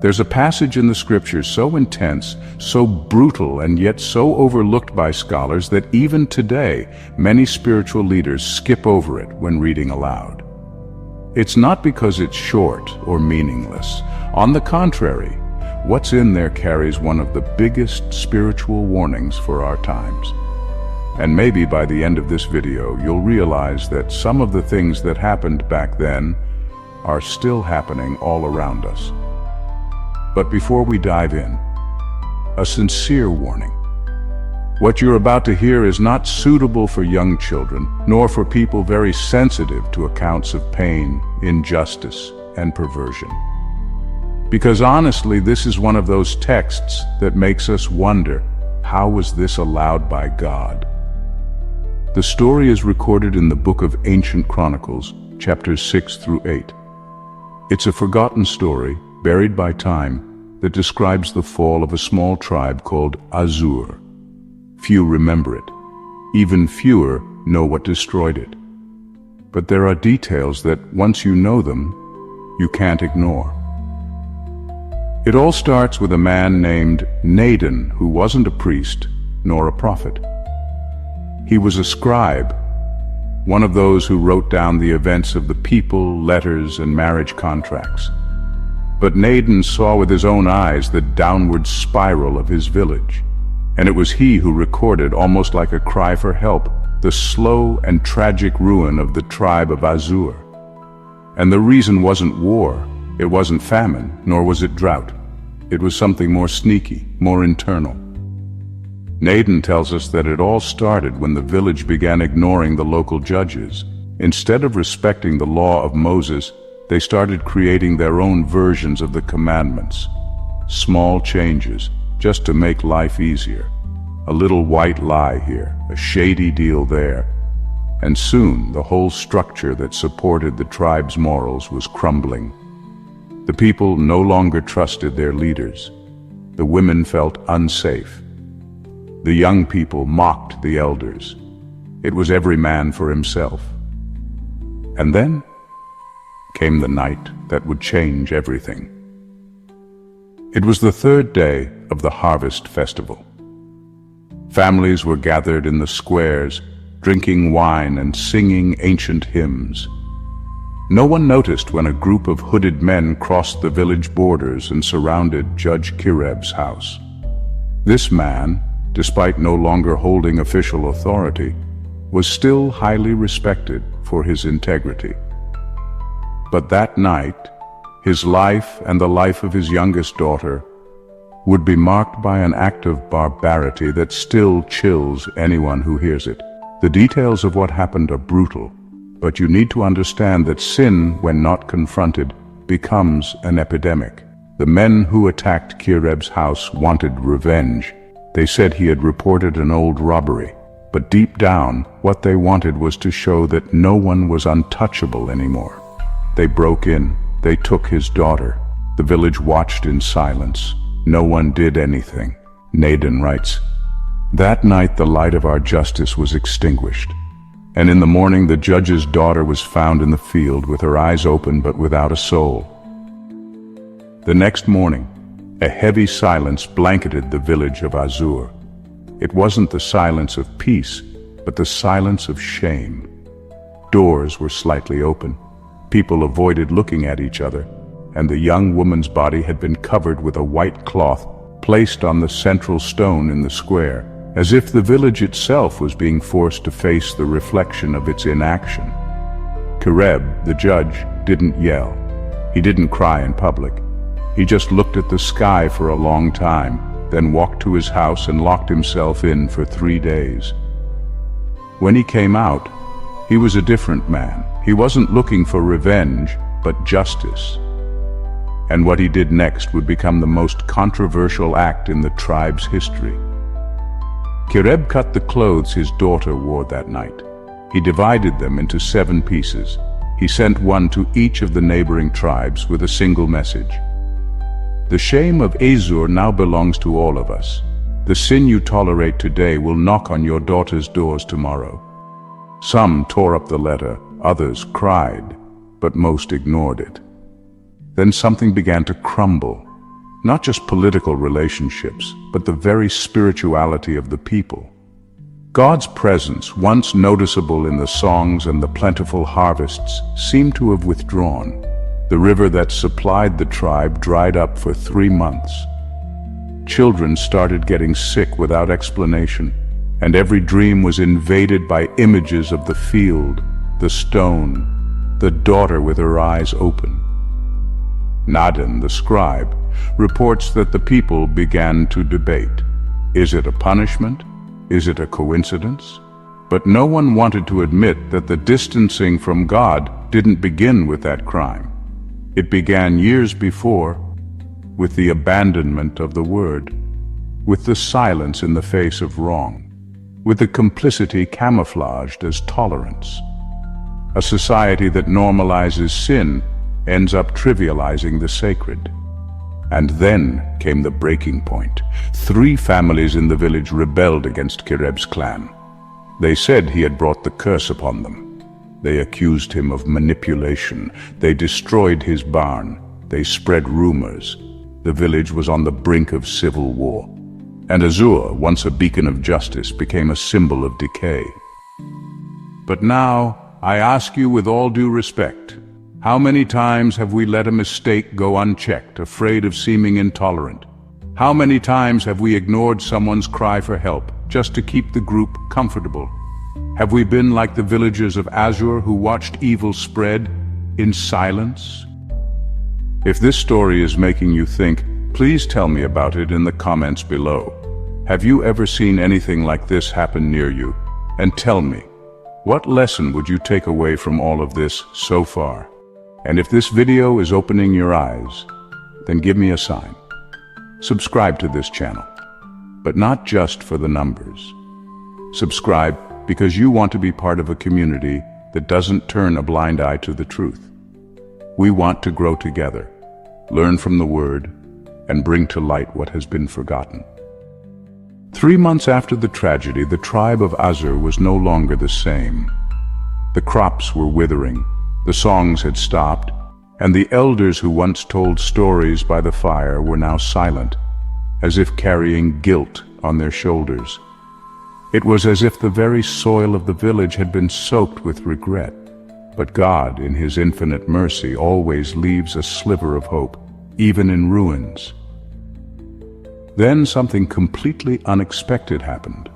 There's a passage in the scriptures so intense, so brutal, and yet so overlooked by scholars that even today, many spiritual leaders skip over it when reading aloud. It's not because it's short or meaningless. On the contrary, what's in there carries one of the biggest spiritual warnings for our times. And maybe by the end of this video, you'll realize that some of the things that happened back then are still happening all around us. But before we dive in, a sincere warning. What you're about to hear is not suitable for young children, nor for people very sensitive to accounts of pain, injustice, and perversion. Because honestly, this is one of those texts that makes us wonder, how was this allowed by God? The story is recorded in the book of Ancient Chronicles, chapters 6 through 8. It's a forgotten story, buried by time, that describes the fall of a small tribe called Azur. Few remember it. Even fewer know what destroyed it. But there are details that, once you know them, you can't ignore. It all starts with a man named Nadin, who wasn't a priest nor a prophet. He was a scribe, one of those who wrote down the events of the people, letters, and marriage contracts. But Nadin saw with his own eyes the downward spiral of his village, and it was he who recorded, almost like a cry for help, the slow and tragic ruin of the tribe of Azur. And the reason wasn't war, it wasn't famine, nor was it drought. It was something more sneaky, more internal. Nadin tells us that it all started when the village began ignoring the local judges. Instead of respecting the law of Moses, they started creating their own versions of the commandments. Small changes, just to make life easier. A little white lie here, a shady deal there. And soon the whole structure that supported the tribe's morals was crumbling. The people no longer trusted their leaders. The women felt unsafe. The young people mocked the elders. It was every man for himself. And then came the night that would change everything. It was the third day of the harvest festival. Families were gathered in the squares, drinking wine and singing ancient hymns. No one noticed when a group of hooded men crossed the village borders and surrounded Judge Kireb's house. This man, despite no longer holding official authority, was still highly respected for his integrity. But that night, his life and the life of his youngest daughter would be marked by an act of barbarity that still chills anyone who hears it. The details of what happened are brutal, but you need to understand that sin, when not confronted, becomes an epidemic. The men who attacked Kireb's house wanted revenge. They said he had reported an old robbery, but deep down, what they wanted was to show that no one was untouchable anymore. They broke in. They took his daughter. The village watched in silence. No one did anything. Nadin writes, "That night the light of our justice was extinguished, and in the morning the judge's daughter was found in the field with her eyes open but without a soul." The next morning, a heavy silence blanketed the village of Azur. It wasn't the silence of peace, but the silence of shame. Doors were slightly open. People avoided looking at each other, and the young woman's body had been covered with a white cloth placed on the central stone in the square, as if the village itself was being forced to face the reflection of its inaction. Kireb, the judge, didn't yell. He didn't cry in public. He just looked at the sky for a long time, then walked to his house and locked himself in for 3 days. When he came out, he was a different man. He wasn't looking for revenge, but justice. And what he did next would become the most controversial act in the tribe's history. Kireb cut the clothes his daughter wore that night. He divided them into 7 pieces. He sent one to each of the neighboring tribes with a single message. The shame of Azur now belongs to all of us. The sin you tolerate today will knock on your daughter's doors tomorrow. Some tore up the letter, others cried, but most ignored it. Then something began to crumble. Not just political relationships, but the very spirituality of the people. God's presence, once noticeable in the songs and the plentiful harvests, seemed to have withdrawn. The river that supplied the tribe dried up for 3 months. Children started getting sick without explanation, and every dream was invaded by images of the field, the stone, the daughter with her eyes open. Nadan, the scribe, reports that the people began to debate. Is it a punishment? Is it a coincidence? But no one wanted to admit that the distancing from God didn't begin with that crime. It began years before, with the abandonment of the word, with the silence in the face of wrong, with the complicity camouflaged as tolerance. A society that normalizes sin ends up trivializing the sacred. And then came the breaking point. 3 families in the village rebelled against Kireb's clan. They said he had brought the curse upon them. They accused him of manipulation. They destroyed his barn. They spread rumors. The village was on the brink of civil war. And Azur, once a beacon of justice, became a symbol of decay. But now, I ask you with all due respect, how many times have we let a mistake go unchecked, afraid of seeming intolerant? How many times have we ignored someone's cry for help, just to keep the group comfortable? Have we been like the villagers of Azur who watched evil spread in silence? If this story is making you think, please tell me about it in the comments below. Have you ever seen anything like this happen near you? And tell me, what lesson would you take away from all of this so far? And if this video is opening your eyes, then give me a sign. Subscribe to this channel, but not just for the numbers. Subscribe because you want to be part of a community that doesn't turn a blind eye to the truth. We want to grow together, learn from the Word, and bring to light what has been forgotten. 3 months after the tragedy, the tribe of Azur was no longer the same. The crops were withering, the songs had stopped, and the elders who once told stories by the fire were now silent, as if carrying guilt on their shoulders. It was as if the very soil of the village had been soaked with regret. But God, in His infinite mercy, always leaves a sliver of hope, even in ruins. Then something completely unexpected happened.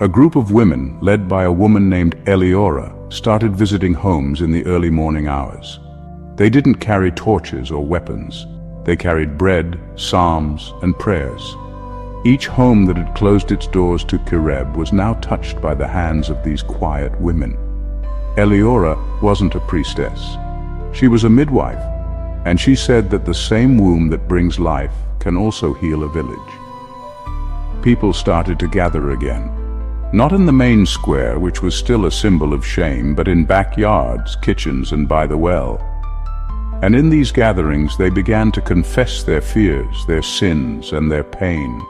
A group of women, led by a woman named Eliora, started visiting homes in the early morning hours. They didn't carry torches or weapons. They carried bread, psalms, and prayers. Each home that had closed its doors to Kireb was now touched by the hands of these quiet women. Eliora wasn't a priestess. She was a midwife, and she said that the same womb that brings life can also heal a village. People started to gather again. Not in the main square, which was still a symbol of shame, but in backyards, kitchens, and by the well. And in these gatherings they began to confess their fears, their sins, and their pain.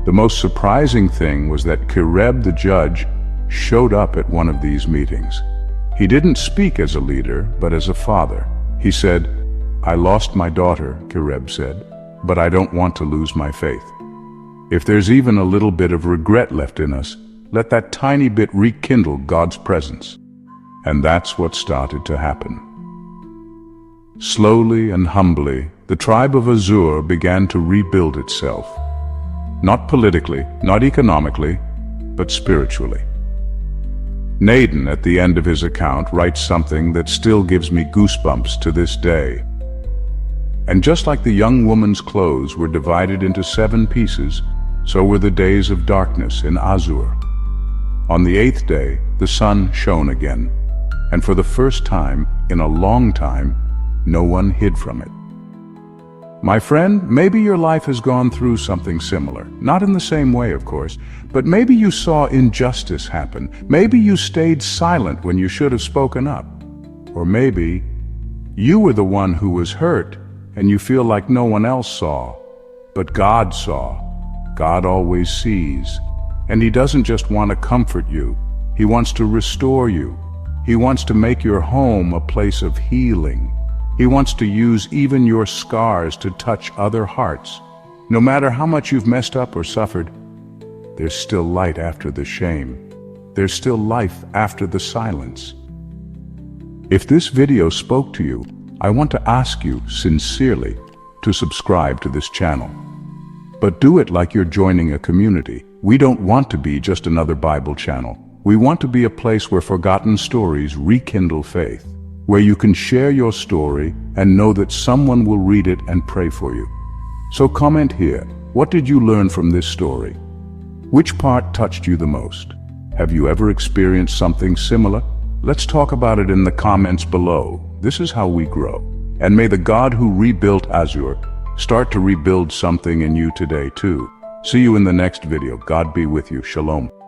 The most surprising thing was that Kireb the judge showed up at one of these meetings. He didn't speak as a leader, but as a father. He said, "I lost my daughter," Kireb said, "but I don't want to lose my faith. If there's even a little bit of regret left in us, let that tiny bit rekindle God's presence." And that's what started to happen. Slowly and humbly, the tribe of Azur began to rebuild itself. Not politically, not economically, but spiritually. Nadan, at the end of his account, writes something that still gives me goosebumps to this day. And just like the young woman's clothes were divided into 7 pieces, so were the days of darkness in Azur. On the 8th day, the sun shone again, and for the first time in a long time, no one hid from it. My friend, maybe your life has gone through something similar. Not in the same way, of course, but maybe you saw injustice happen. Maybe you stayed silent when you should have spoken up. Or maybe you were the one who was hurt and you feel like no one else saw. But God saw. God always sees. And He doesn't just want to comfort you. He wants to restore you. He wants to make your home a place of healing. He wants to use even your scars to touch other hearts. No matter how much you've messed up or suffered, there's still light after the shame. There's still life after the silence. If this video spoke to you, I want to ask you sincerely to subscribe to this channel. But do it like you're joining a community. We don't want to be just another Bible channel. We want to be a place where forgotten stories rekindle faith, where you can share your story and know that someone will read it and pray for you. So comment here, what did you learn from this story? Which part touched you the most? Have you ever experienced something similar? Let's talk about it in the comments below. This is how we grow. And may the God who rebuilt Azur start to rebuild something in you today too. See you in the next video. God be with you. Shalom.